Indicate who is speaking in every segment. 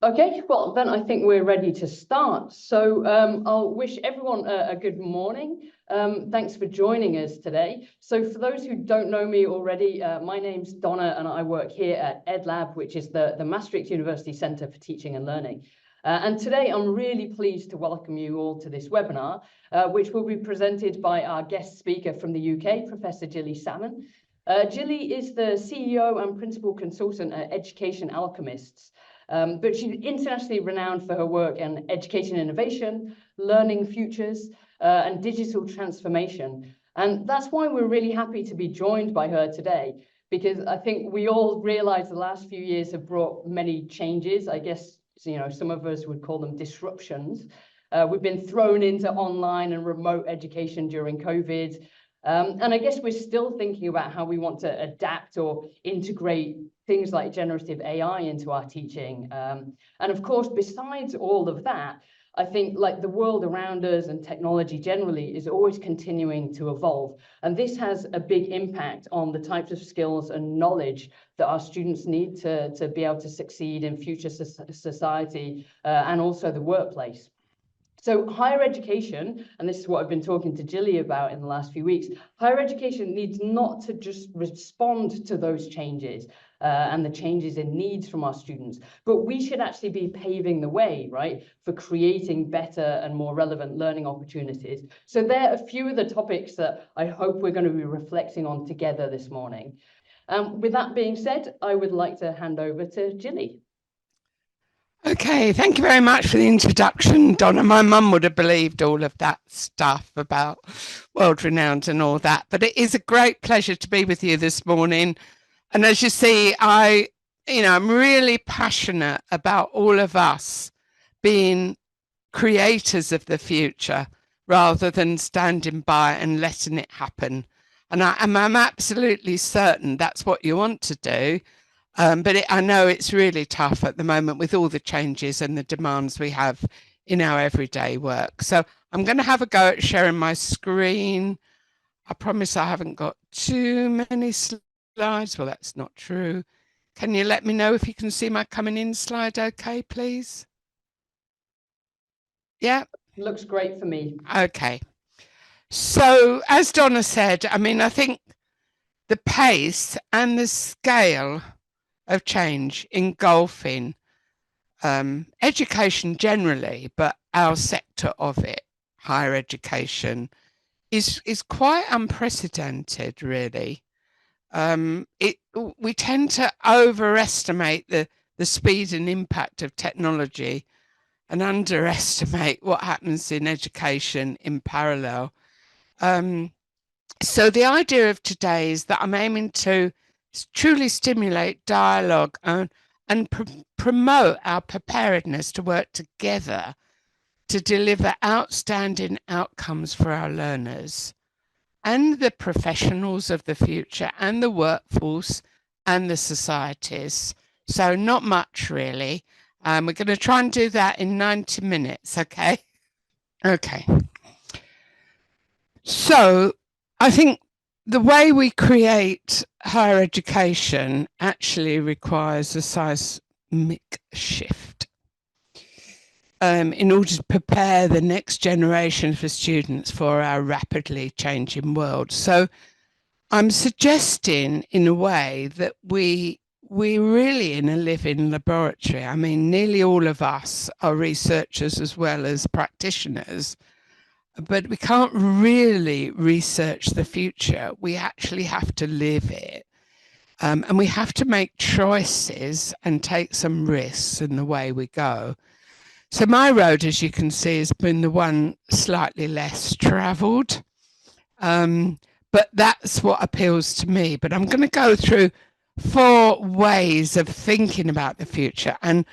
Speaker 1: Okay, well, then I think we're ready to start. So I'll wish everyone a good morning. Thanks for joining us today. So for those who don't know me already, my name's Donna and I work here at EdLab, which is the Maastricht University Centre for Teaching and Learning. And today I'm really pleased to welcome you all to this webinar, which will be presented by our guest speaker from the UK, Professor Gilly Salmon. Gilly is the CEO and Principal Consultant at Education Alchemists. But she's internationally renowned for her work in education innovation, learning futures, and digital transformation. And that's why we're really happy to be joined by her today, because I think we all realize the last few years have brought many changes. I guess, you know, some of us would call them disruptions. We've been thrown into online and remote education during COVID. And I guess we're still thinking about how we want to adapt or integrate things like generative AI into our teaching. And of course, besides all of that, I think like the world around us and technology generally is always continuing to evolve. And this has a big impact on the types of skills and knowledge that our students need to be able to succeed in future society and also the workplace. So higher education, and this is what I've been talking to Gilly about in the last few weeks, higher education needs not to just respond to those changes and the changes in needs from our students, but we should actually be paving the way, right, for creating better and more relevant learning opportunities. So there are a few of the topics that I hope we're going to be reflecting on together this morning. With that being said, I would like to hand over to Gilly.
Speaker 2: Okay, thank you very much for the introduction, Donna. My mum would have believed all of that stuff about world renowned and all that, but it is a great pleasure to be with you this morning. And as you see, I'm really passionate about all of us being creators of the future rather than standing by and letting it happen. And I'm absolutely certain that's what you want to do. But I know it's really tough at the moment with all the changes and the demands we have in our everyday work. So I'm going to have a go at sharing my screen. I promise I haven't got too many slides. Well, that's not true. Can you let me know if you can see my coming in slide okay, please? Yeah?
Speaker 1: Looks great for me.
Speaker 2: Okay. So as Donna said, I mean, I think the pace and the scale of change engulfing education generally, but our sector of it, higher education, is quite unprecedented, really. We tend to overestimate the speed and impact of technology and underestimate what happens in education in parallel. So the idea of today is that I'm aiming to truly stimulate dialogue and promote our preparedness to work together to deliver outstanding outcomes for our learners and the professionals of the future and the workforce and the societies. So not much really. We're going to try and do that in 90 minutes, okay? Okay. So I think the way we create higher education actually requires a seismic shift in order to prepare the next generation for students for our rapidly changing world. So I'm suggesting in a way that we're really in a living laboratory. I mean, nearly all of us are researchers as well as practitioners. But we can't really research the future. We actually have to live it. And we have to make choices and take some risks in the way we go. So my road, as you can see, has been the one slightly less traveled. But that's what appeals to me. But I'm going to go through 4 ways of thinking about the future and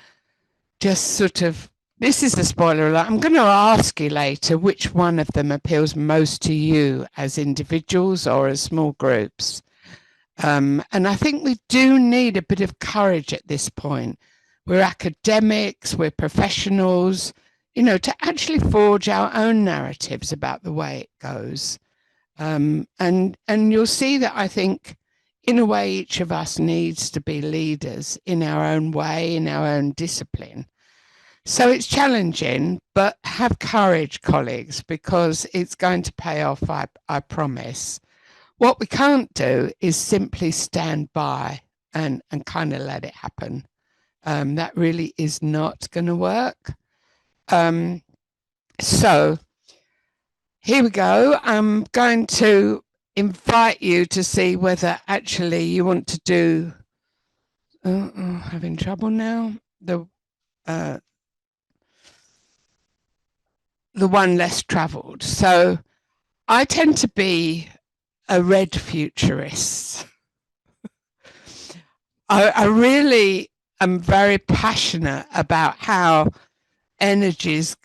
Speaker 2: just sort of, this is the spoiler alert. I'm going to ask you later which one of them appeals most to you as individuals or as small groups. And I think we do need a bit of courage at this point. We're academics, we're professionals, you know, to actually forge our own narratives about the way it goes. And you'll see that I think in a way each of us needs to be leaders in our own way, in our own discipline. So it's challenging, but have courage, colleagues, because it's going to pay off, I promise. What we can't do is simply stand by and kind of let it happen. That really is not going to work. So here we go. I'm going to invite you to see whether actually you want to do, having trouble now, the one less traveled. So I tend to be a red futurist. I really am very passionate about how energies,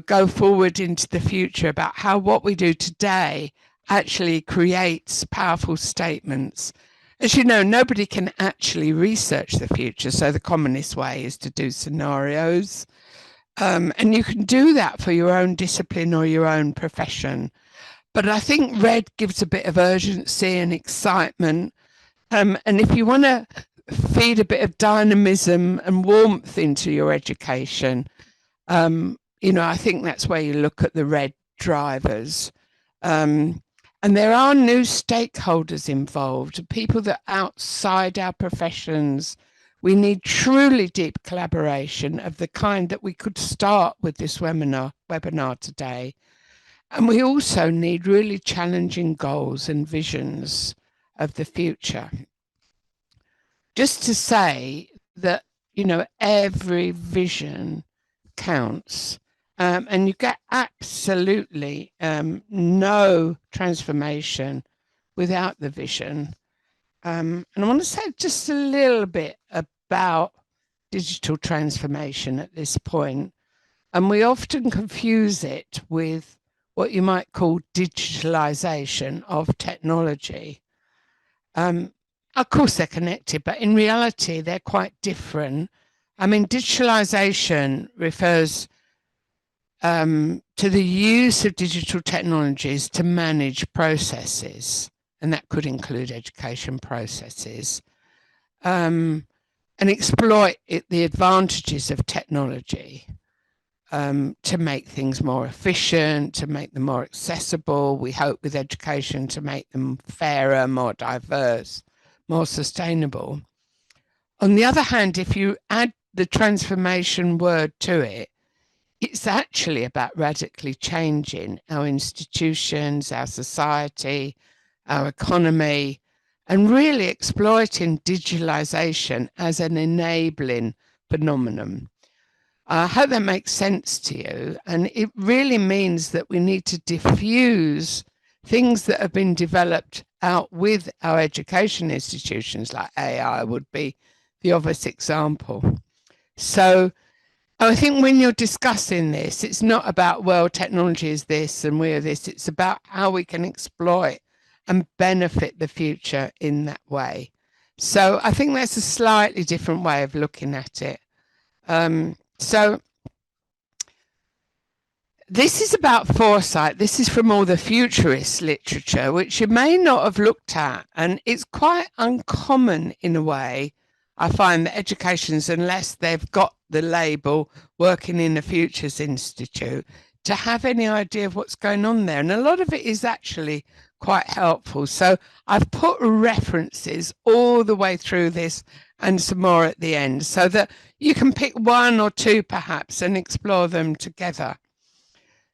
Speaker 2: go forward into the future, about how what we do today actually creates powerful statements. As you know, nobody can actually research the future. So the commonest way is to do scenarios. And you can do that for your own discipline or your own profession. But I think red gives a bit of urgency and excitement. And if you want to feed a bit of dynamism and warmth into your education, I think that's where you look at the red drivers. And there are new stakeholders involved, people that are outside our professions. We need truly deep collaboration of the kind that we could start with this webinar today. And we also need really challenging goals and visions of the future. Just to say that, every vision counts. And you get absolutely no transformation without the vision. And I want to say just a little bit about digital transformation at this point. And we often confuse it with what you might call digitalization of technology. Of course, they're connected, but in reality, they're quite different. I mean, digitalization refers to the use of digital technologies to manage processes, and that could include education processes, and exploit the advantages of technology. To make things more efficient, to make them more accessible. We hope with education to make them fairer, more diverse, more sustainable. On the other hand, if you add the transformation word to it, it's actually about radically changing our institutions, our society, our economy, and really exploiting digitalization as an enabling phenomenon. I hope that makes sense to you. And it really means that we need to diffuse things that have been developed out with our education institutions, like AI would be the obvious example. So I think when you're discussing this, it's not about, well, technology is this and we're this. It's about how we can exploit and benefit the future in that way. So I think that's a slightly different way of looking at it. So this is about foresight. This is from all the futurist literature, which you may not have looked at. And it's quite uncommon in a way, I find, that educations, unless they've got the label working in the Futures Institute, to have any idea of what's going on there. And a lot of it is actually quite helpful. So I've put references all the way through this and some more at the end, so that you can pick one or two perhaps and explore them together.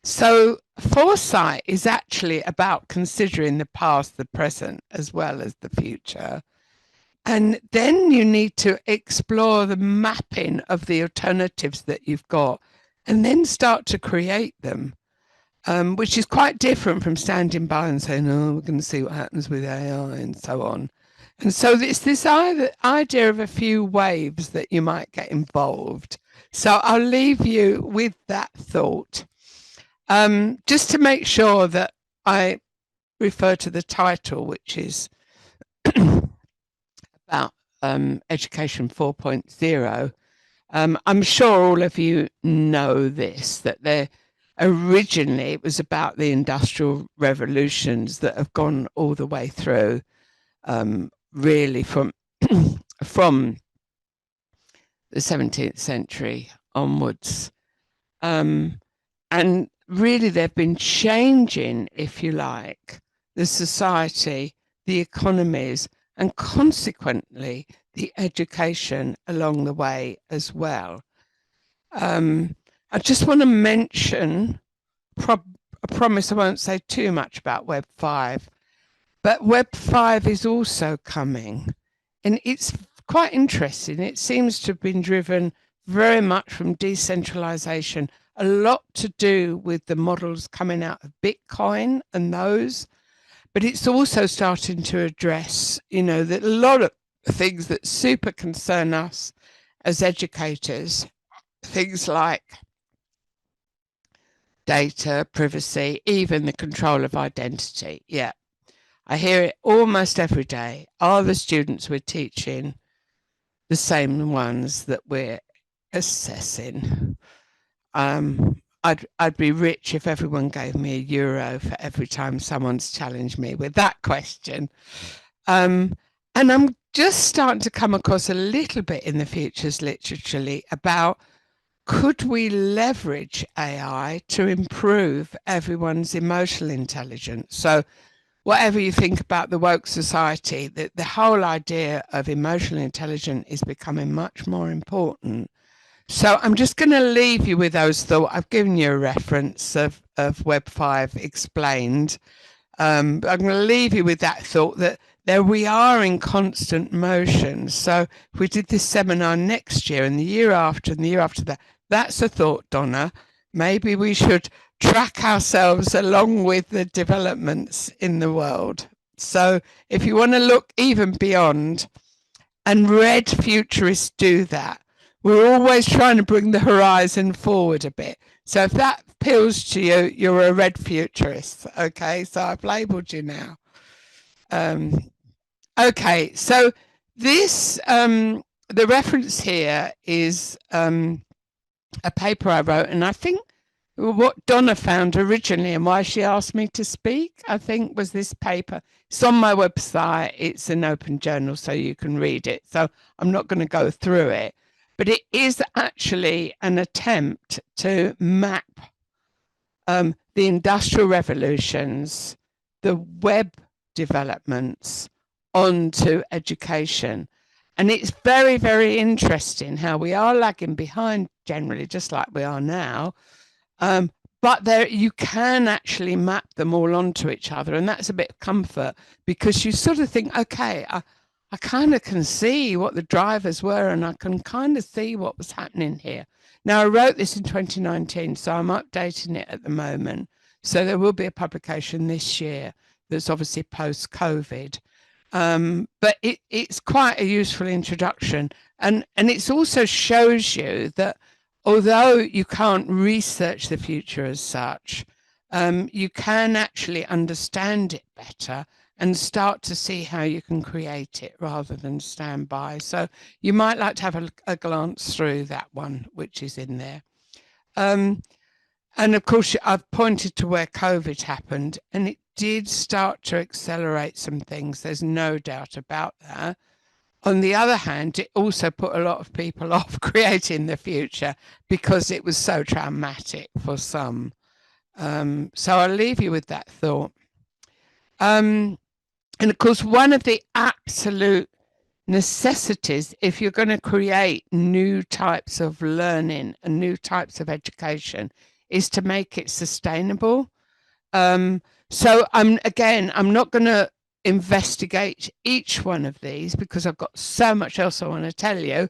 Speaker 2: So foresight is actually about considering the past, the present, as well as the future. And then you need to explore the mapping of the alternatives that you've got and then start to create them, which is quite different from standing by and saying, oh, we're going to see what happens with AI and so on. And so it's this idea of a few waves that you might get involved. So I'll leave you with that thought. Just to make sure that I refer to the title, which is about Education 4.0. I'm sure all of you know this, that originally it was about the industrial revolutions that have gone all the way through, really from the 17th century onwards. And really they've been changing, if you like, the society, the economies, and consequently the education along the way as well. I just want to mention, I promise I won't say too much about Web 5, but Web 5 is also coming, and it's quite interesting. It seems to have been driven very much from decentralization, a lot to do with the models coming out of Bitcoin and those, but it's also starting to address, that a lot of things that super concern us as educators, things like data, privacy, even the control of identity. Yeah, I hear it almost every day. Are the students we're teaching the same ones that we're assessing? I'd be rich if everyone gave me €1 for every time someone's challenged me with that question. And I'm just starting to come across a little bit in the futures literature about, could we leverage AI to improve everyone's emotional intelligence? So whatever you think about the woke society, the whole idea of emotional intelligence is becoming much more important. So I'm just going to leave you with those thoughts. I've given you a reference of Web 5 explained. But I'm going to leave you with that thought that there we are in constant motion. So if we did this seminar next year and the year after and the year after that, that's a thought, Donna. Maybe we should track ourselves along with the developments in the world. So if you want to look even beyond, and red futurists do that, we're always trying to bring the horizon forward a bit. So if that appeals to you, you're a red futurist. Okay, so I've labelled you now. Okay, so this, the reference here is a paper I wrote, and I think what Donna found originally and why she asked me to speak, I think, was this paper. It's on my website. It's an open journal, so you can read it. So I'm not going to go through it, but it is actually an attempt to map the industrial revolutions, the web developments onto education. And it's very, very interesting how we are lagging behind generally, just like we are now. But there, you can actually map them all onto each other. And that's a bit of comfort, because you sort of think, okay, I kind of can see what the drivers were, and I can kind of see what was happening here. Now, I wrote this in 2019, so I'm updating it at the moment. So there will be a publication this year that's obviously post-COVID. But it's quite a useful introduction. And it also shows you that although you can't research the future as such, you can actually understand it better and start to see how you can create it rather than stand by. So you might like to have a glance through that one, which is in there. And of course, I've pointed to where COVID happened, and it did start to accelerate some things. There's no doubt about that. On the other hand, it also put a lot of people off creating the future because it was so traumatic for some. So I'll leave you with that thought. And of course, one of the absolute necessities, if you're going to create new types of learning and new types of education, is to make it sustainable. So I'm not going to investigate each one of these because I've got so much else I want to tell you.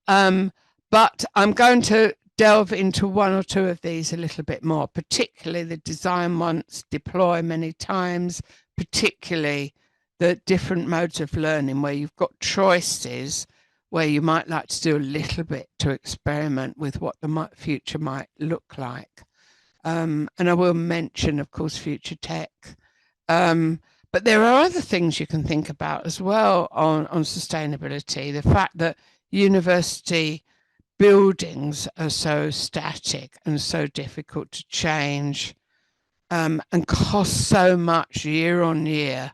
Speaker 2: But I'm going to delve into one or two of these a little bit more, particularly the design once, deploy many times, particularly the different modes of learning where you've got choices, where you might like to do a little bit to experiment with what the future might look like. And I will mention, of course, future tech. But there are other things you can think about as well on sustainability. The fact that university buildings are so static and so difficult to change, and cost so much year on year,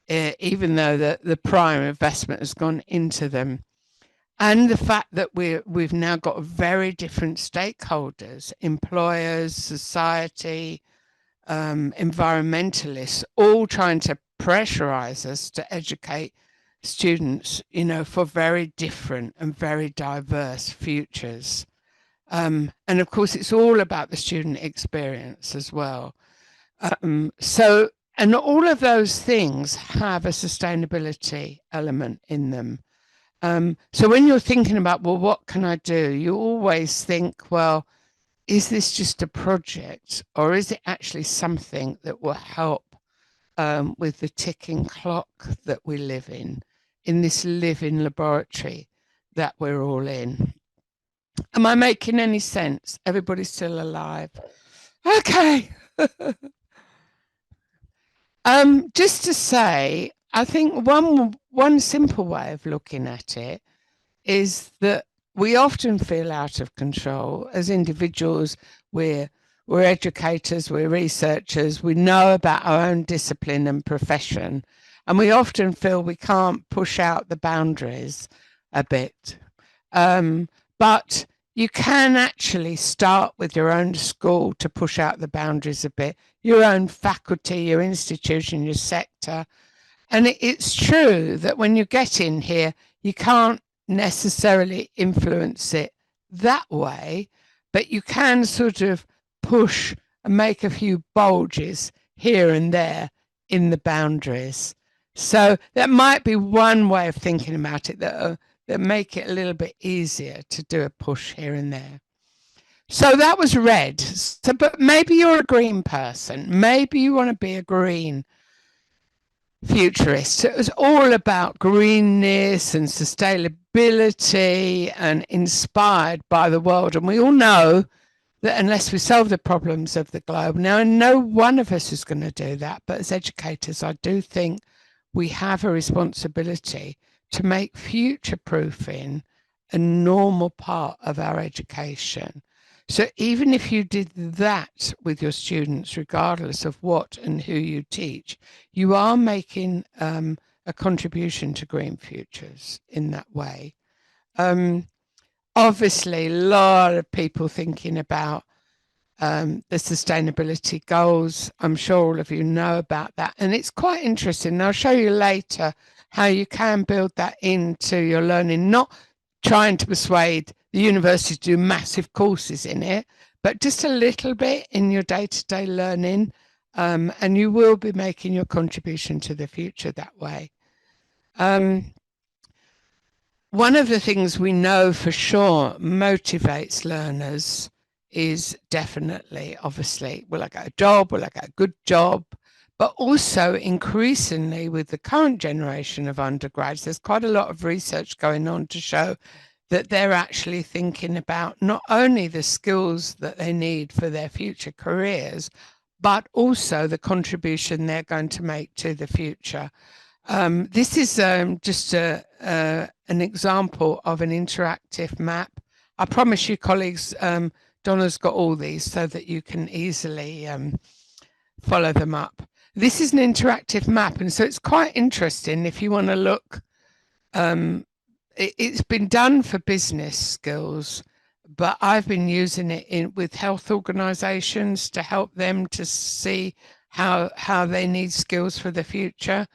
Speaker 2: even though the prime investment has gone into them. And the fact that we've now got very different stakeholders, employers, society, environmentalists, all trying to pressurize us to educate students, for very different and very diverse futures. And of course, it's all about the student experience as well. And all of those things have a sustainability element in them. So when you're thinking about, well, what can I do? You always think, well, is this just a project, or is it actually something that will help with the ticking clock that we live in this living laboratory that we're all in? Am I making any sense? Everybody's still alive? Okay. Just to say, I think one simple way of looking at it is that we often feel out of control as individuals. We're educators, we're researchers, we know about our own discipline and profession, and we often feel we can't push out the boundaries a bit. But you can actually start with your own school to push out the boundaries a bit, your own faculty, your institution, your sector. And it's true that when you get in here, you can't necessarily influence it that way, but you can sort of push and make a few bulges here and there in the boundaries. So that might be one way of thinking about it that make it a little bit easier to do a push here and there. So that was red. So, but maybe you're a green person. Maybe you want to be a green futurist. It was all about greenness and sustainability and inspired by the world. And we all know that unless we solve the problems of the globe, now, and no one of us is going to do that, but as educators, I do think we have a responsibility to make future proofing a normal part of our education. So even if you did that with your students, regardless of what and who you teach, you are making a contribution to green futures in that way. Obviously, a lot of people thinking about the sustainability goals. I'm sure all of you know about that. And it's quite interesting. And I'll show you later how you can build that into your learning, not trying to persuade the university to do massive courses in it, but just a little bit in your day-to-day learning. And you will be making your contribution to the future that way. One of the things we know for sure motivates learners is definitely, obviously, will I get a job? Will I get a good job? But also increasingly with the current generation of undergrads, there's quite a lot of research going on to show that they're actually thinking about not only the skills that they need for their future careers, but also the contribution they're going to make to the future. This is just an example of an interactive map. I promise you, colleagues, Donna's got all these so that you can easily follow them up. This is an interactive map, and so it's quite interesting if you want to look. It's been done for business skills, but I've been using it with health organisations to help them to see how they need skills for the future.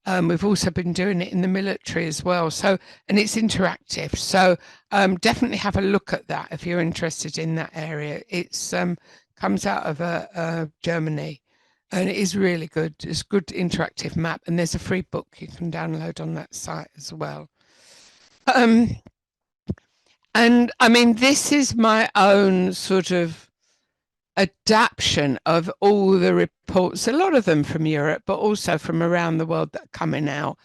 Speaker 2: We've also been doing it in the military as well. So, and it's interactive. So definitely have a look at that if you're interested in that area. It's comes out of Germany, and it is really good. It's a good interactive map, and there's a free book you can download on that site as well. And I mean, this is my own sort of adaptation of all the reports, a lot of them from Europe, but also from around the world that are coming out.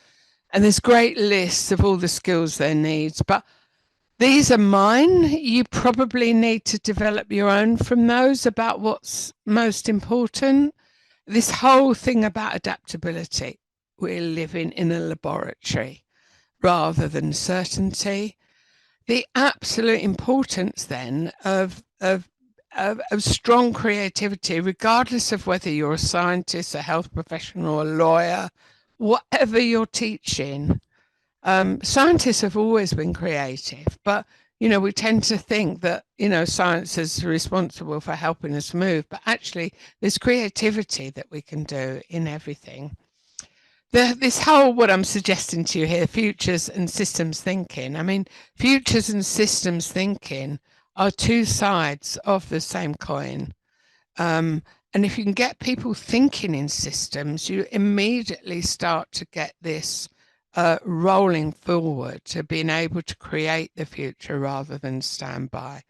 Speaker 2: And there's great lists of all the skills they need, but these are mine. You probably need to develop your own from those about what's most important. This whole thing about adaptability, we're living in a laboratory rather than certainty. The absolute importance then of strong creativity, regardless of whether you're a scientist, a health professional, a lawyer, whatever you're teaching, Scientists have always been creative, but we tend to think that science is responsible for helping us move, but actually there's creativity that we can do in everything. This whole, what I'm suggesting to you here, futures and systems thinking. I mean, futures and systems thinking are two sides of the same coin. And if you can get people thinking in systems, you immediately start to get this rolling forward to being able to create the future rather than stand by.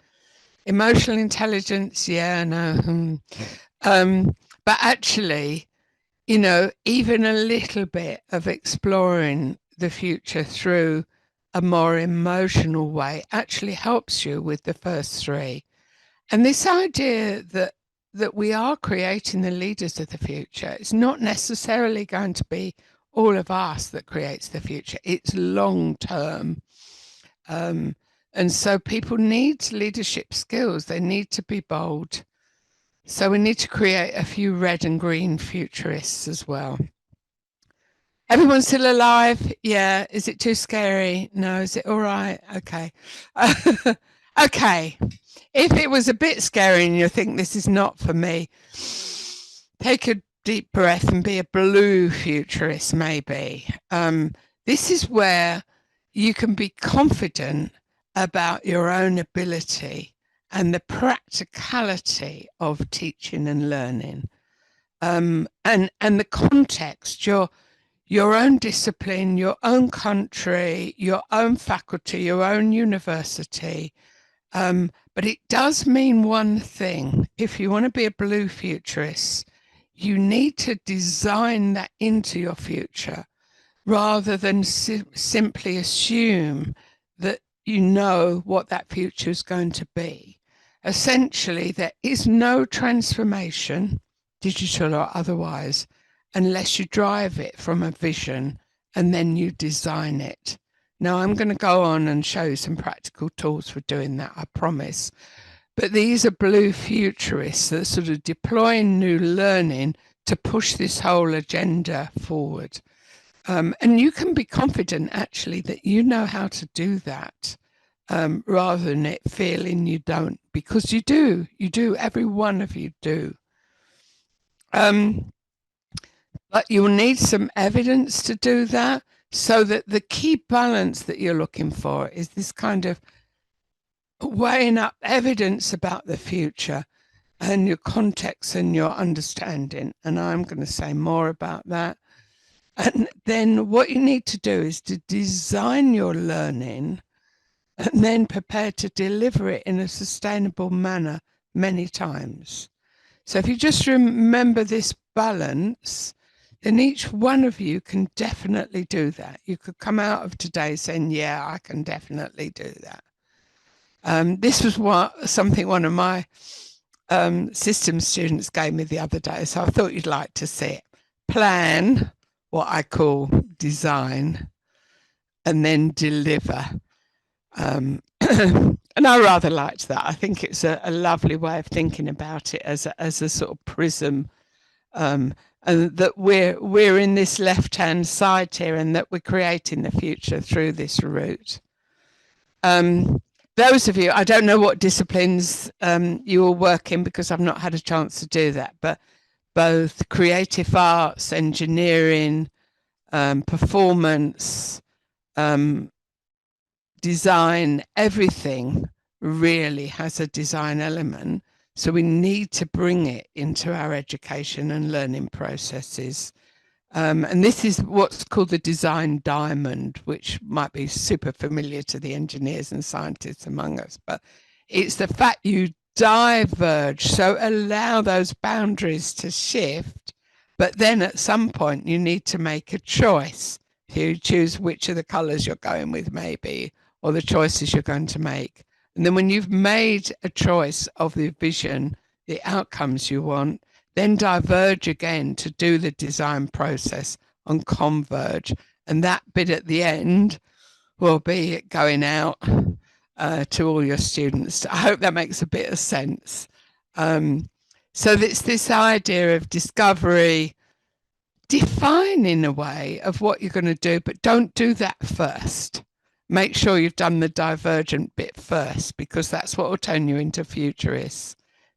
Speaker 2: Emotional intelligence, yeah, no. But actually, even a little bit of exploring the future through a more emotional way actually helps you with the first three. And this idea that we are creating the leaders of the future, it's not necessarily going to be all of us that creates the future. It's long term. And so people need leadership skills. They need to be bold. So we need to create a few red and green futurists as well. Everyone's still alive? Yeah. Is it too scary? No. Is it all right? Okay. Okay. If it was a bit scary and you think this is not for me, take a deep breath and be a blue futurist, maybe. This is where you can be confident about your own ability and the practicality of teaching and learning. And the context, your own discipline, your own country, your own faculty, your own university. But it does mean one thing. If you want to be a blue futurist, you need to design that into your future rather than simply assume that you know what that future is going to be. Essentially, there is no transformation, digital or otherwise, unless you drive it from a vision and then you design it. Now, I'm going to go on and show you some practical tools for doing that, I promise. But these are blue futurists that are sort of deploying new learning to push this whole agenda forward. And you can be confident, actually, that you know how to do that, rather than it feeling you don't, because you do. You do. Every one of you do. But you'll need some evidence to do that, so that the key balance that you're looking for is this kind of weighing up evidence about the future and your context and your understanding. And I'm going to say more about that. And then what you need to do is to design your learning and then prepare to deliver it in a sustainable manner many times. So if you just remember this balance, then each one of you can definitely do that. You could come out of today saying, yeah, I can definitely do that. This was something one of my systems students gave me the other day, so I thought you'd like to see it. Plan, what I call design, and then deliver. And I rather liked that. I think it's a lovely way of thinking about it as a sort of prism. And that we're in this left-hand side here, and that we're creating the future through this route. Those of you, I don't know what disciplines you all work in, because I've not had a chance to do that, but both creative arts, engineering, performance, design, everything really has a design element. So we need to bring it into our education and learning processes. And this is what's called the design diamond, which might be super familiar to the engineers and scientists among us, but it's the fact you diverge. So allow those boundaries to shift, but then at some point you need to make a choice. You choose which of the colors you're going with, maybe, or the choices you're going to make. And then when you've made a choice of the vision, the outcomes you want, then diverge again to do the design process and converge. And that bit at the end will be going out to all your students. I hope that makes a bit of sense. So it's this idea of discovery, define in a way of what you're going to do, but don't do that first. Make sure you've done the divergent bit first, because that's what will turn you into futurists.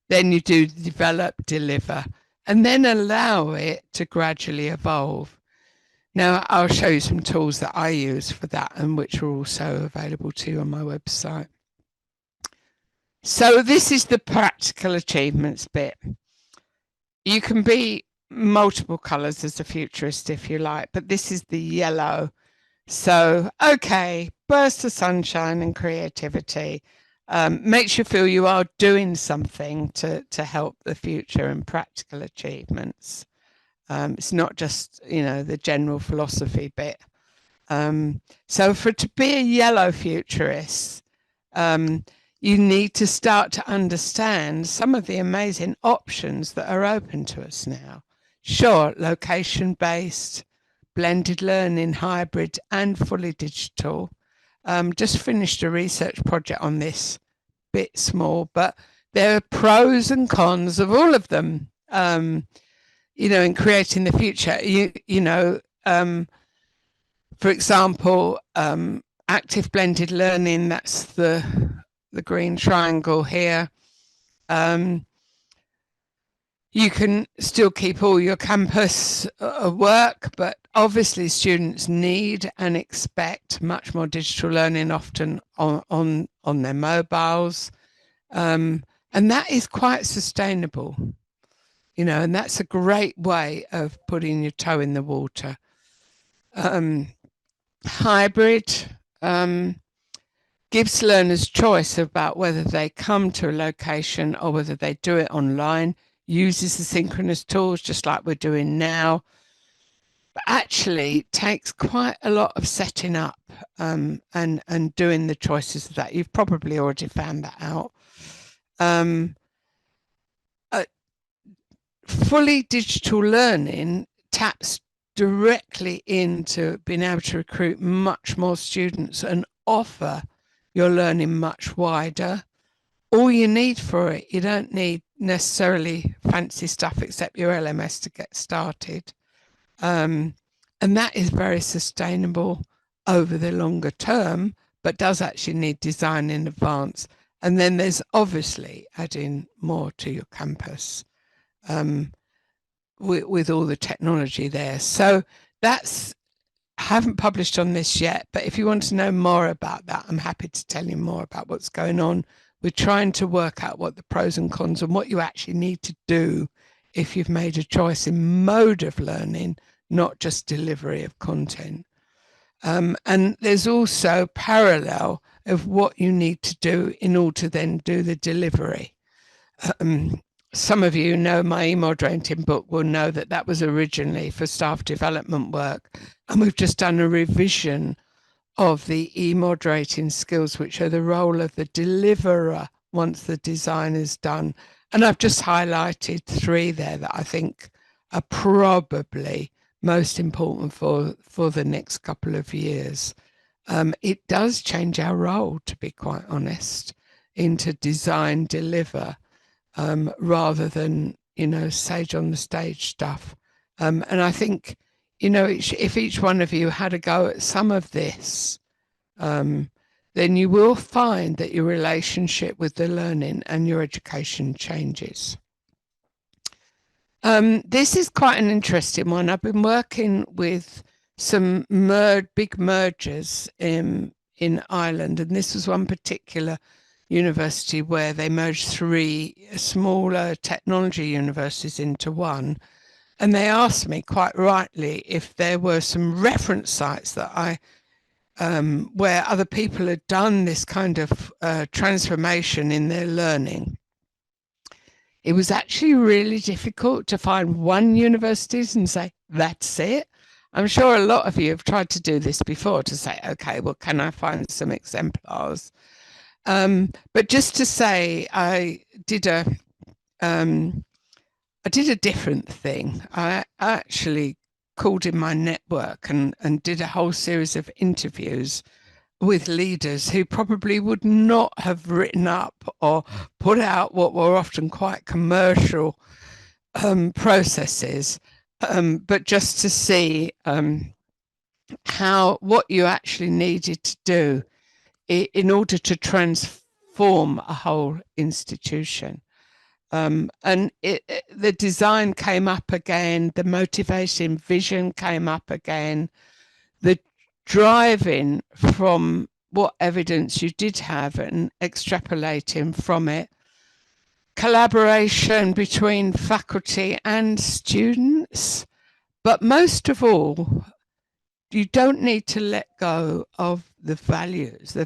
Speaker 2: Then you do develop, deliver, and then allow it to gradually evolve. Now, I'll show you some tools that I use for that, and which are also available to you on my website. So this is the practical achievements bit. You can be multiple colours as a futurist if you like, but this is the yellow. So, okay, burst of sunshine and creativity. Makes you feel you are doing something to help the future and practical achievements. It's not just, you know, the general philosophy bit. So to be a yellow futurist, you need to start to understand some of the amazing options that are open to us now. Sure, location-based, blended learning, hybrid and fully digital. Just finished a research project on this, bit small, but there are pros and cons of all of them, you know, in creating the future. For example, active blended learning, that's the green triangle here. You can still keep all your campus work, but obviously students need and expect much more digital learning, often on their mobiles. And that is quite sustainable, you know, and that's a great way of putting your toe in the water. Hybrid gives learners choice about whether they come to a location or whether they do it online, uses the synchronous tools just like we're doing now, but actually takes quite a lot of setting up and doing the choices of that. You've probably already found that out. Fully digital learning taps directly into being able to recruit much more students and offer your learning much wider. All you need for it, you don't need necessarily fancy stuff except your LMS to get started. And that is very sustainable over the longer term, but does actually need design in advance. And then there's obviously adding more to your campus with all the technology there. So that's, I haven't published on this yet, but if you want to know more about that, I'm happy to tell you more about what's going on. We're trying to work out what the pros and cons and what you actually need to do if you've made a choice in mode of learning, not just delivery of content. And there's also parallel of what you need to do in order to then do the delivery. Some of you know my e-moderating book will know that that was originally for staff development work. And we've just done a revision of the e-moderating skills, which are the role of the deliverer once the design is done. And I've just highlighted 3 there that I think are probably most important for the next couple of years. It does change our role, to be quite honest, into design, deliver, rather than, you know, sage on the stage stuff. And I think, you know, if each one of you had a go at some of this, then you will find that your relationship with the learning and your education changes. This is quite an interesting one. I've been working with some big mergers in Ireland, and this was one particular university where they merged 3 smaller technology universities into one. And they asked me quite rightly if there were some reference sites that where other people had done this kind of transformation in their learning. It was actually really difficult to find one university and say, that's it. I'm sure a lot of you have tried to do this before, to say, okay, well, can I find some exemplars? But just to say, I did a different thing. I actually called in my network and did a whole series of interviews with leaders who probably would not have written up or put out what were often quite commercial processes. but just to see what you actually needed to do in order to transform a whole institution. And the design came up again, the motivation, vision came up again, the driving from what evidence you did have and extrapolating from it, collaboration between faculty and students, but most of all, you don't need to let go of the values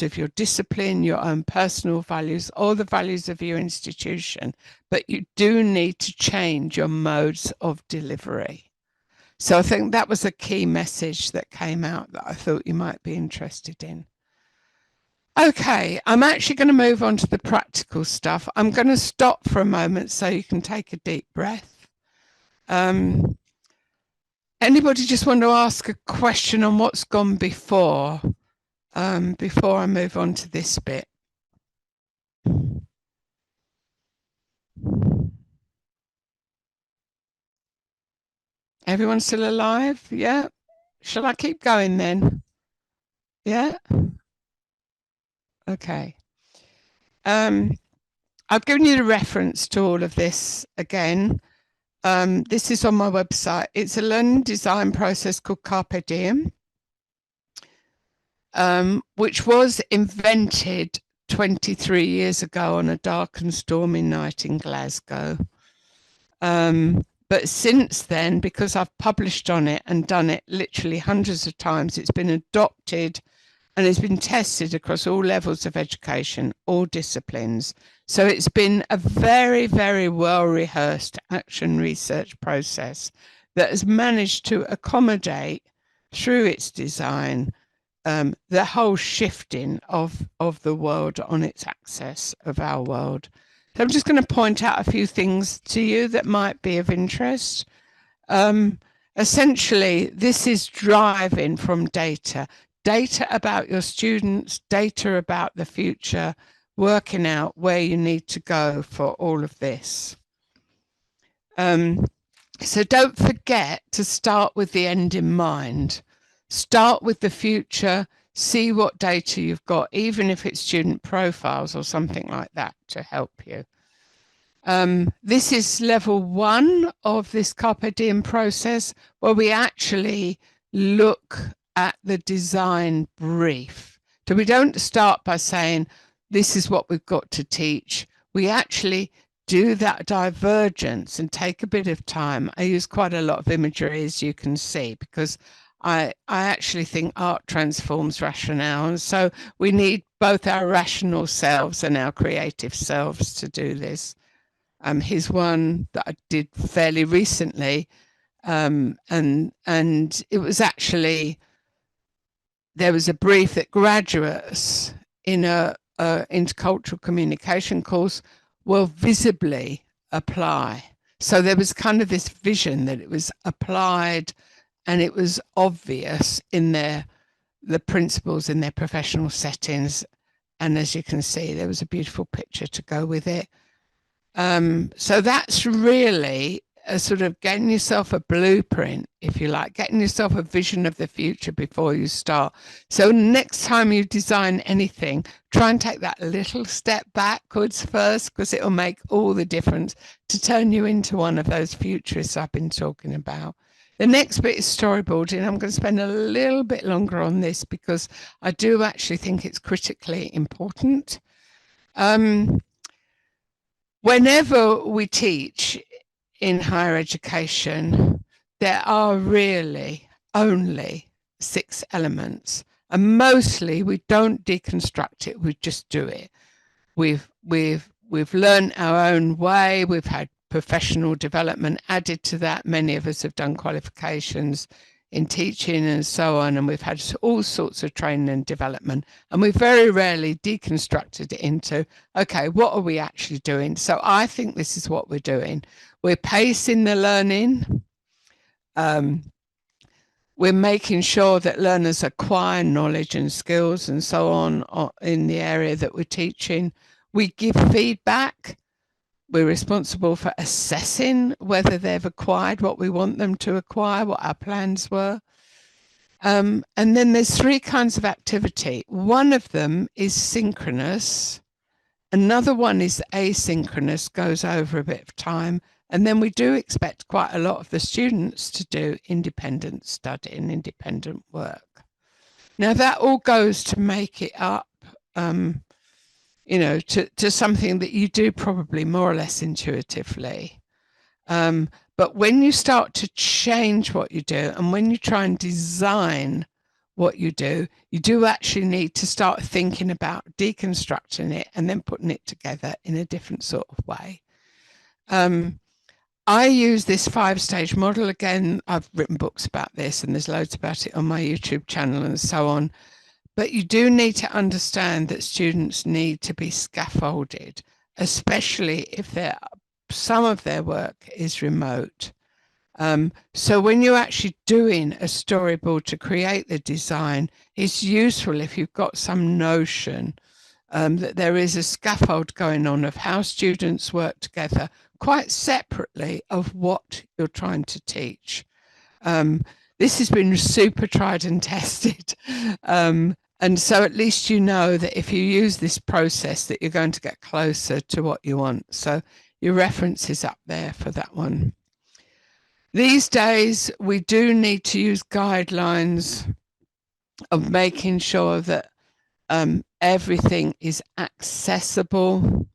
Speaker 2: of your discipline, your own personal values, or the values of your institution, but you do need to change your modes of delivery. So I think that was a key message that came out that I thought you might be interested in. Okay, I'm actually going to move on to the practical stuff. I'm going to stop for a moment so you can take a deep breath. Anybody just want to ask a question on what's gone before I move on to this bit? Everyone still alive? Yeah. Shall I keep going then? Yeah. Okay. I've given you the reference to all of this again. This is on my website. It's a learning design process called Carpe Diem, which was invented 23 years ago on a dark and stormy night in Glasgow. But since then, because I've published on it and done it literally hundreds of times, it's been adopted and it's been tested across all levels of education, all disciplines. So it's been a very, very well rehearsed action research process that has managed to accommodate through its design the whole shifting of the world on its axis of our world. So I'm just going to point out a few things to you that might be of interest. Essentially, this is driving from data about your students, data about the future, working out where you need to go for all of this. So don't forget to start with the end in mind. Start with the future, see what data you've got, even if it's student profiles or something like that to help you. This is level 1 of this Carpe Diem process, where we actually look at the design brief. So we don't start by saying, this is what we've got to teach. We actually do that divergence and take a bit of time. I use quite a lot of imagery, as you can see, because I actually think art transforms rationale. And so we need both our rational selves and our creative selves to do this. Here's one that I did fairly recently. And it was actually, there was a brief that graduates in a intercultural communication course will visibly apply. So there was kind of this vision that it was applied and it was obvious in the principles in their professional settings. And as you can see, there was a beautiful picture to go with it. So that's really a sort of getting yourself a blueprint, if you like, getting yourself a vision of the future before you start. So next time you design anything, try and take that little step backwards first, because it will make all the difference to turn you into one of those futurists I've been talking about. The next bit is storyboarding. I'm going to spend a little bit longer on this because I do actually think it's critically important. Whenever we teach in higher education, there are really only 6 elements, and mostly we don't deconstruct it, we just do it. We've learned our own way, we've had professional development added to that. Many of us have done qualifications in teaching and so on, and we've had all sorts of training and development, and we very rarely deconstructed it into, okay, what are we actually doing? So I think this is what we're doing. We're pacing the learning. We're making sure that learners acquire knowledge and skills and so on in the area that we're teaching. We give feedback. we're responsible for assessing whether they've acquired what we want them to acquire, what our plans were. And then there's 3 kinds of activity. One of them is synchronous. Another one is asynchronous, goes over a bit of time. And then we do expect quite a lot of the students to do independent study and independent work. Now that all goes to make it up, you know, to something that you do probably more or less intuitively. But when you start to change what you do, and when you try and design what you do actually need to start thinking about deconstructing it and then putting it together in a different sort of way. I use this 5-stage model. Again, I've written books about this and there's loads about it on my YouTube channel and so on. But you do need to understand that students need to be scaffolded, especially if some of their work is remote. So when you're actually doing a storyboard to create the design, it's useful if you've got some notion that there is a scaffold going on of how students work together quite separately of what you're trying to teach. This has been super tried and tested. And so at least you know that if you use this process that you're going to get closer to what you want. So your reference is up there for that one. These days, we do need to use guidelines of making sure that everything is accessible.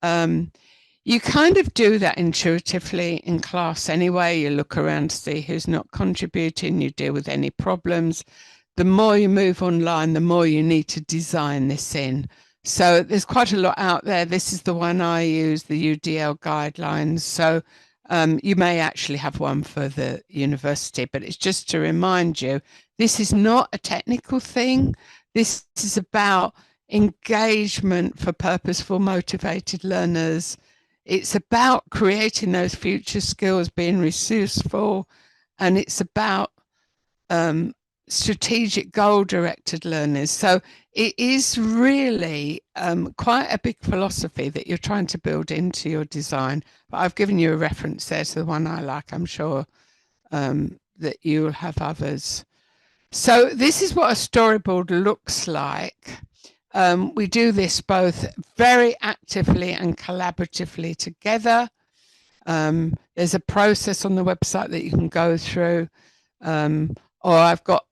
Speaker 2: You kind of do that intuitively in class anyway. You look around to see who's not contributing, you deal with any problems. The more you move online, the more you need to design this in. So there's quite a lot out there. This is the one I use, the UDL guidelines. So you may actually have one for the university, but it's just to remind you, this is not a technical thing. This is about engagement for purposeful, motivated learners. It's about creating those future skills, being resourceful, and it's about strategic goal-directed learners. So it is really quite a big philosophy that you're trying to build into your design. But I've given you a reference there to the one I like. I'm sure that you'll have others. So this is what a storyboard looks like. We do this both very actively and collaboratively together. There's a process on the website that you can go through, or I've got,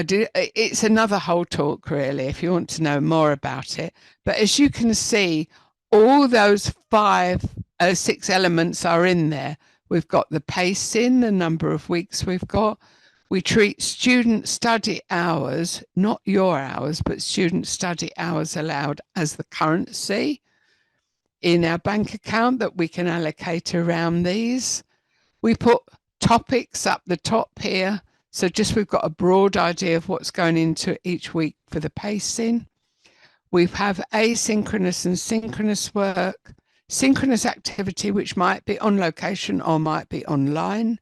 Speaker 2: it's another whole talk really, if you want to know more about it. But as you can see, all those 6 elements are in there. We've got the pacing, the number of weeks we've got. We treat student study hours, not your hours, but student study hours allowed as the currency in our bank account that we can allocate around these. We put topics up the top here. So just we've got a broad idea of what's going into each week for the pacing. We have asynchronous and synchronous work, synchronous activity, which might be on location or might be online.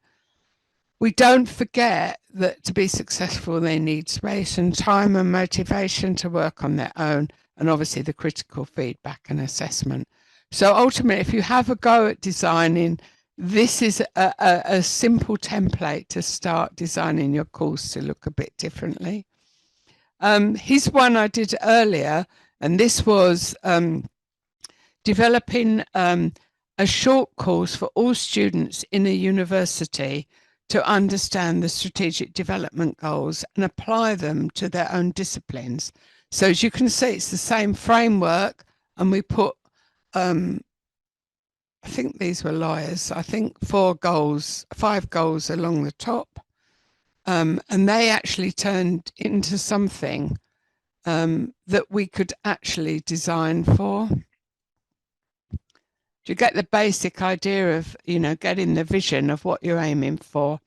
Speaker 2: We don't forget that to be successful, they need space and time and motivation to work on their own, and obviously the critical feedback and assessment. So ultimately, if you have a go at designing, this is a simple template to start designing your course to look a bit differently. Here's one I did earlier, and this was developing a short course for all students in a university to understand the strategic development goals and apply them to their own disciplines. So as you can see, it's the same framework, and we put, I think these were lawyers, I think 5 goals along the top. And they actually turned into something that we could actually design for. You get the basic idea of, you know, getting the vision of what you're aiming for.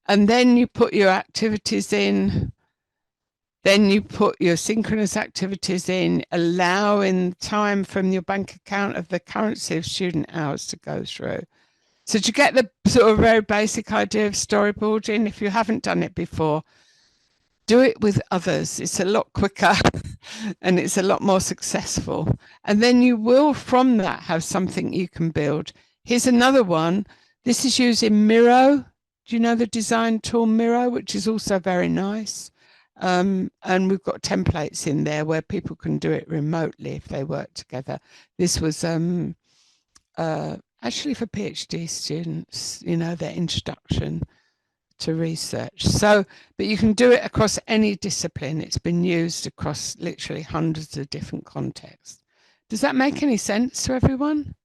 Speaker 2: And then you put your activities in, then you put your synchronous activities in, allowing time from your bank account of the currency of student hours to go through. So to get the sort of very basic idea of storyboarding, if you haven't done it before, do it with others. It's a lot quicker and it's a lot more successful. And then you will, from that, have something you can build. Here's another one. This is using Miro. Do you know the design tool Miro, which is also very nice? And we've got templates in there where people can do it remotely if they work together. This was actually for PhD students, you know, their introduction to research. So, but you can do it across any discipline. It's been used across literally hundreds of different contexts. Does that make any sense to everyone?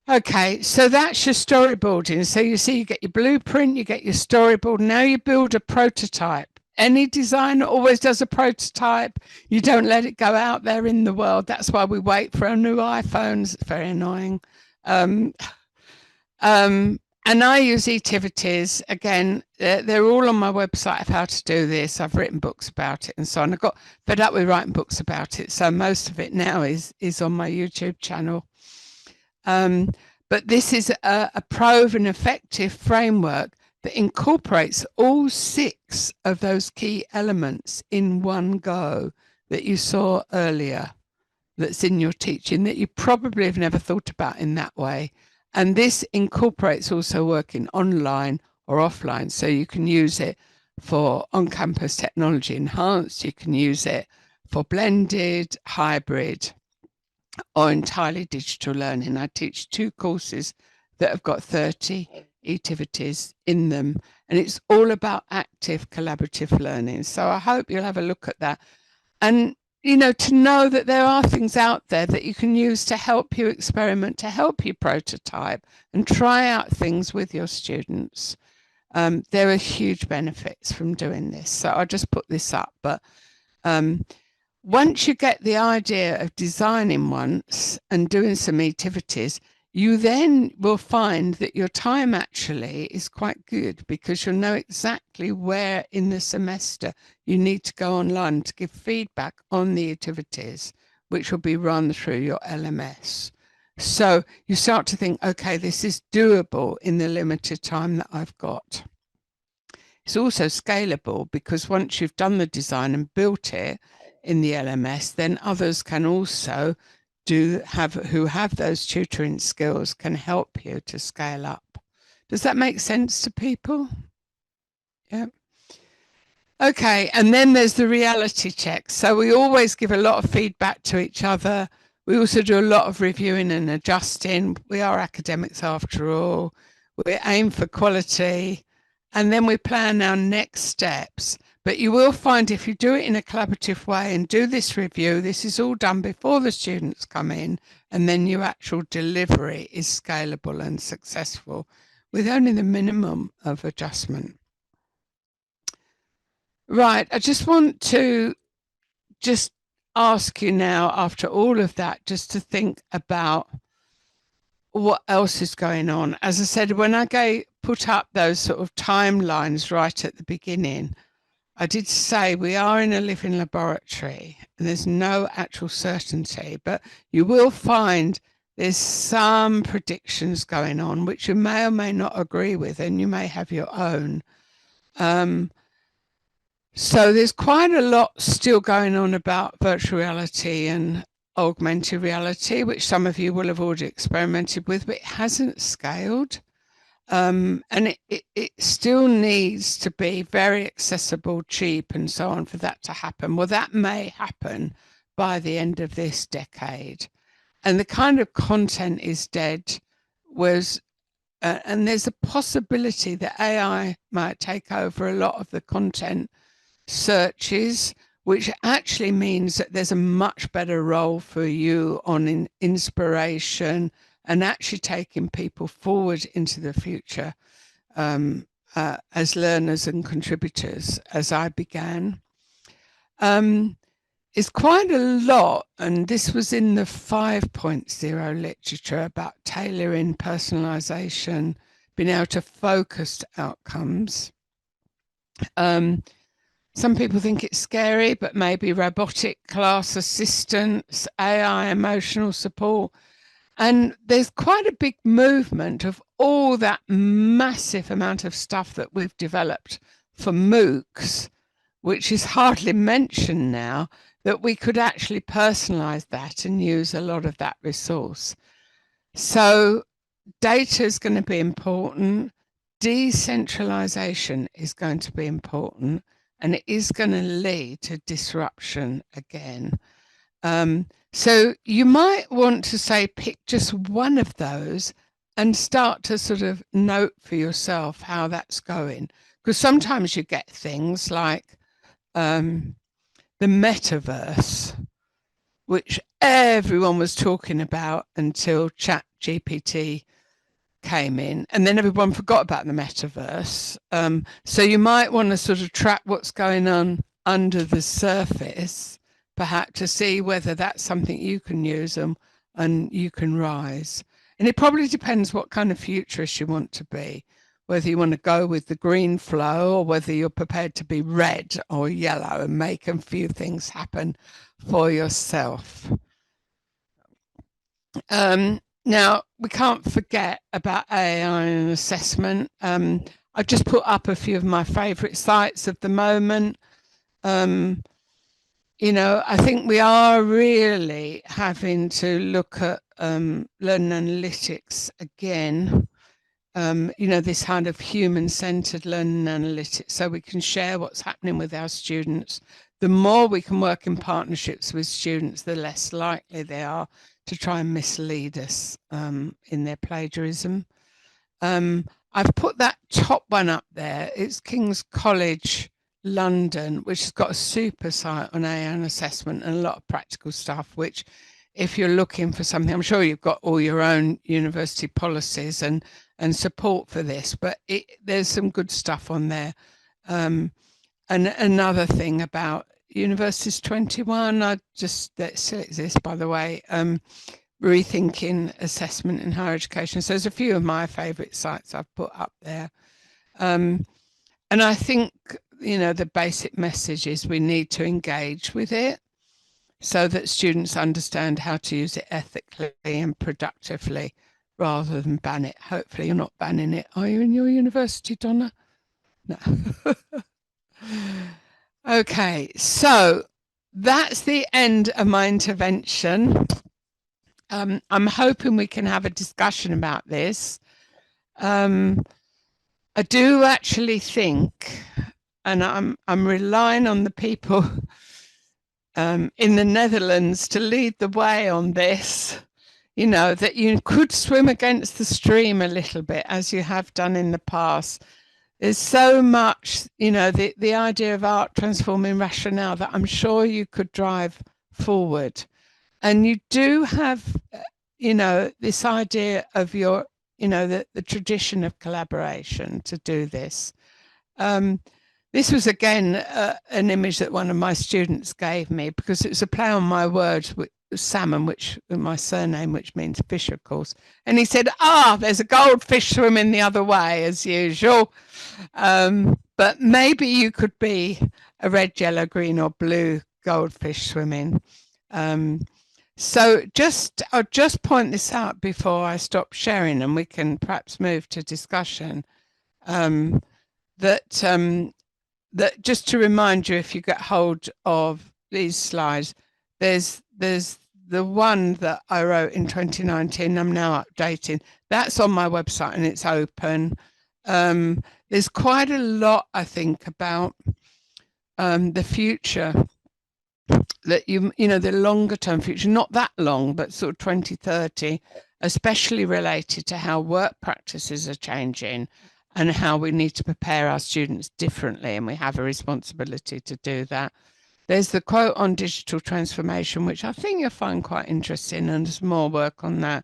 Speaker 2: Okay, so that's your storyboarding. So you see, you get your blueprint, you get your storyboard. Now you build a prototype. Any designer always does a prototype. You don't let it go out there in the world. That's why we wait for our new iPhones. It's very annoying. And I use eTivities. Again, they're all on my website of how to do this. I've written books about it and so on. I got fed up with writing books about it. So most of it now is on my YouTube channel. But this is a proven effective framework that incorporates all 6 of those key elements in one go that you saw earlier, that's in your teaching, that you probably have never thought about in that way. And this incorporates also working online or offline. So you can use it for on-campus technology enhanced, you can use it for blended, hybrid, or entirely digital learning. I teach 2 courses that have got 30 eTivities in them, and it's all about active collaborative learning. So I hope you'll have a look at that. And, you know, to know that there are things out there that you can use to help you experiment, to help you prototype and try out things with your students. There are huge benefits from doing this. So I'll just put this up, but once you get the idea of designing once and doing some activities, you then will find that your time actually is quite good, because you'll know exactly where in the semester you need to go online to give feedback on the activities, which will be run through your LMS. So you start to think, okay, this is doable in the limited time that I've got. It's also scalable, because once you've done the design and built it in the LMS, then others can also who have those tutoring skills can help you to scale up. Does that make sense to people? Yeah. Okay, and then there's the reality check. So we always give a lot of feedback to each other. We also do a lot of reviewing and adjusting. We are academics after all. We aim for quality, and then we plan our next steps. But you will find, if you do it in a collaborative way and do this review, this is all done before the students come in, and then your actual delivery is scalable and successful with only the minimum of adjustment. Right, I just want to just ask you now, after all of that, just to think about what else is going on. As I said, when I put up those sort of timelines right at the beginning, I did say we are in a living laboratory and there's no actual certainty, but you will find there's some predictions going on which you may or may not agree with, and you may have your own. So there's quite a lot still going on about virtual reality and augmented reality, which some of you will have already experimented with, but it hasn't scaled. And it still needs to be very accessible, cheap, and so on for that to happen. Well, that may happen by the end of this decade. And the kind of content is dead, and there's a possibility that AI might take over a lot of the content searches, which actually means that there's a much better role for you on inspiration and actually taking people forward into the future as learners and contributors, as I began. It's quite a lot, and this was in the 5.0 literature about tailoring, personalization, being able to focus outcomes. Some people think it's scary, but maybe robotic class assistants, AI emotional support. And there's quite a big movement of all that massive amount of stuff that we've developed for MOOCs, which is hardly mentioned now, that we could actually personalize that and use a lot of that resource. So data is going to be important. Decentralization is going to be important, and it is going to lead to disruption again. So you might want to say, pick just one of those and start to sort of note for yourself how that's going. Because sometimes you get things like the metaverse, which everyone was talking about until ChatGPT came in, and then everyone forgot about the metaverse. So you might want to sort of track what's going on under the surface, perhaps, to see whether that's something you can use and you can rise. And it probably depends what kind of futurist you want to be, whether you want to go with the green flow or whether you're prepared to be red or yellow and make a few things happen for yourself. Now, we can't forget about AI and assessment. I've just put up a few of my favourite sites of the moment. You know, I think we are really having to look at learning analytics again. You know, this kind of human-centered learning analytics, so we can share what's happening with our students. The more we can work in partnerships with students, the less likely they are to try and mislead us in their plagiarism. I've put that top one up there. It's King's College London, which has got a super site on AI and assessment and a lot of practical stuff, which if you're looking for something, I'm sure you've got all your own university policies and support for this, but there's some good stuff on there. And another thing about Universities 21, that still exists, by the way, rethinking assessment in higher education. So there's a few of my favourite sites I've put up there. And I think, you know, the basic message is we need to engage with it so that students understand how to use it ethically and productively rather than ban it. Hopefully you're not banning it. Are you in your university, Donna? No. Okay, so that's the end of my intervention. I'm hoping we can have a discussion about this. I do actually think, and I'm relying on the people in the Netherlands to lead the way on this, you know, that you could swim against the stream a little bit as you have done in the past. There's so much, you know, the idea of art transforming rationale that I'm sure you could drive forward. And you do have, you know, this idea of your, you know, the tradition of collaboration to do this. This was, again, an image that one of my students gave me because it was a play on my words with salmon, which my surname, which means fish, of course. And he said, there's a goldfish swimming the other way, as usual. But maybe you could be a red, yellow, green or blue goldfish swimming. So I'll just point this out before I stop sharing, and we can perhaps move to discussion. That just to remind you, if you get hold of these slides, there's the one that I wrote in 2019. I'm now updating. That's on my website and it's open. There's quite a lot, I think, about the future, that you know, the longer term future, not that long, but sort of 2030, especially related to how work practices are changing and how we need to prepare our students differently, and we have a responsibility to do that. There's the quote on digital transformation, which I think you'll find quite interesting, and there's more work on that.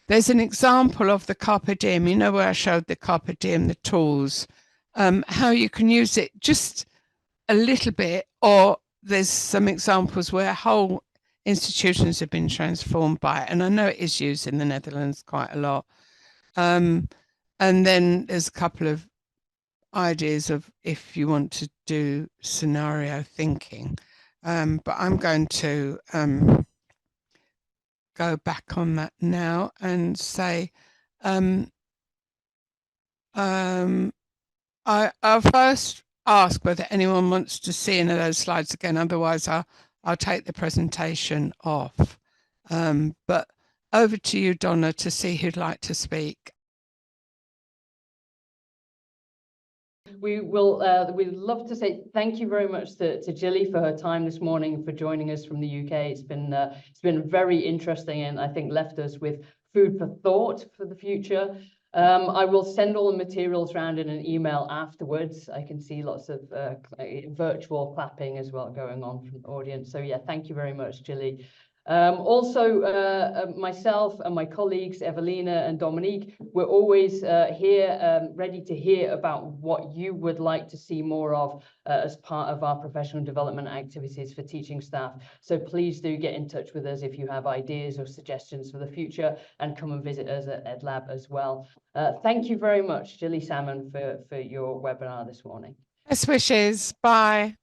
Speaker 2: There's an example of the Carpe Diem, you know, where I showed the Carpe Diem, the tools, how you can use it just a little bit, or there's some examples where whole institutions have been transformed by it, and I know it is used in the Netherlands quite a lot. And then there's a couple of ideas of if you want to do scenario thinking. But I'm going to go back on that now and say, I'll first ask whether anyone wants to see any of those slides again. Otherwise, I'll I'll take the presentation off. But over to you, Donna, to see who'd like to speak.
Speaker 1: We will. We'd love to say thank you very much to Gilly for her time this morning, for joining us from the UK. It's been very interesting, and I think left us with food for thought for the future. I will send all the materials around in an email afterwards. I can see lots of virtual clapping as well going on from the audience. So yeah, thank you very much, Gilly. Also, myself and my colleagues, Evelina and Dominique, we're always here ready to hear about what you would like to see more of as part of our professional development activities for teaching staff. So please do get in touch with us if you have ideas or suggestions for the future, and come and visit us at EdLab as well. Thank you very much, Gilly Salmon, for your webinar this morning.
Speaker 2: Best wishes. Bye.